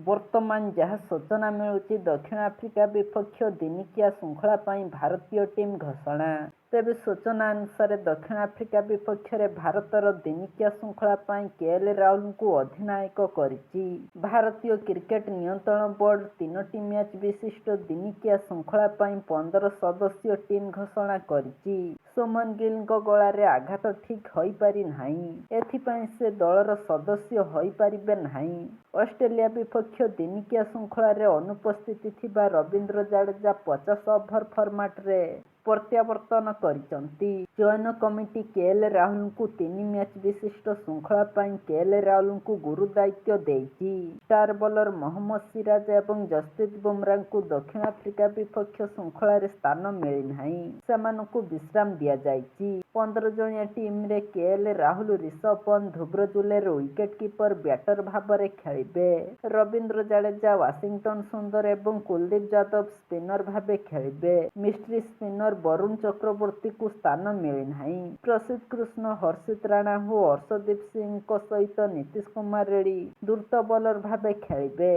ବର୍ତ୍ତମାନ ଯାହା ସୂଚନା ମିଳୁଛି, ଦକ୍ଷିଣ ଆଫ୍ରିକା ବିପକ୍ଷ ଦିନିକିଆ ଶୃଙ୍ଖଳା ପାଇଁ ଭାରତୀୟ ଟିମ୍ ଘୋଷଣା। ତେବେ ସୂଚନା ଅନୁସାରେ ଦକ୍ଷିଣ ଆଫ୍ରିକା ବିପକ୍ଷରେ ଭାରତର ଦିନିକିଆ ଶୃଙ୍ଖଳା ପାଇଁ କେଏଲ୍ ରାହୁଲଙ୍କୁ ଅଧିନାୟକ କରିଛି। ଭାରତୀୟ କ୍ରିକେଟ୍ ନିୟନ୍ତ୍ରଣ ବୋର୍ଡ 3ଟି ମ୍ୟାଚ୍ ବିଶିଷ୍ଟ ଦିନିକିଆ ଶୃଙ୍ଖଳା ପାଇଁ 15 ସଦସ୍ୟ ଟିମ୍ ଘୋଷଣା କରିଛି। ସୁମନ ଗିଲଙ୍କ ଗଳାରେ ଆଘାତ ଠିକ୍ ହୋଇପାରି ନାହିଁ। ଏଥିପାଇଁ ସେ ଦଳର ସଦସ୍ୟ ହୋଇପାରିବେ ନାହିଁ। ଅଷ୍ଟ୍ରେଲିଆ ବିପକ୍ଷ ଦିନିକିଆ ଶୃଙ୍ଖଳାରେ ଅନୁପସ୍ଥିତ ଥିବା ରବୀନ୍ଦ୍ର ଜାଡେଜା 50 ଓଭର ଫର୍ମାଟରେ ପ୍ରତ୍ୟାବର୍ତ୍ତନ କରିଛନ୍ତି। ଚୟନ କମିଟି କେଏଲ୍ ରାହୁଲଙ୍କୁ 3 ମ୍ୟାଚ୍ ବିଶିଷ୍ଟ ଶୃଙ୍ଖଳା ପାଇଁ କେଏଲ୍ ରାହୁଲଙ୍କୁ ଗୁରୁ ଦାୟିତ୍ୱ ଦେଇଛି। ଷ୍ଟାର ବୋଲର ମହମ୍ମଦ ସିରାଜ ଏବଂ ଯଶପ୍ରୀତ ବୁମରାଙ୍କୁ ଦକ୍ଷିଣ ଆଫ୍ରିକା ବିପକ୍ଷ ଶୃଙ୍ଖଳାରେ ସ୍ଥାନ ମିଳିନାହିଁ। ସେମାନଙ୍କୁ ବିଶ୍ରାମ ଦିଆଯାଇଛି। 15 ଜଣିଆ ଟିମ୍ରେ କେଏଲ୍ ରାହୁଲ, ରିଷଭ ପନ୍ତ, ଧ୍ରୁବ ଜୁରେଲ ୱିକେଟ୍ କିପର ବ୍ୟାଟର ଭାବରେ ଖେଳିବେ। ରବୀନ୍ଦ୍ର ଜାଡେଜା, ୱାଶିଂଟନ ସୁନ୍ଦର ଏବଂ କୁଲଦୀପ ଯାଦବ ସ୍ପିନର ଭାବେ ଖେଳିବେ। ମିଷ୍ଟ୍ରି ସ୍ପିନର ବରୁଣ ଚକ୍ରବର୍ତ୍ତୀଙ୍କୁ ସ୍ଥାନ ମିଳିନାହିଁ। ପ୍ରସିଦ୍ଧ କୃଷ୍ଣ, ହର୍ଷିତ ରାଣା ଓ ଅର୍ଶଦୀପ ସିଂଙ୍କ ସହିତ ନୀତିଶ କୁମାର ରେଡ୍ଡୀ ଦ୍ରୁତ ବୋଲର ଭାବେ ଖେଳିବେ।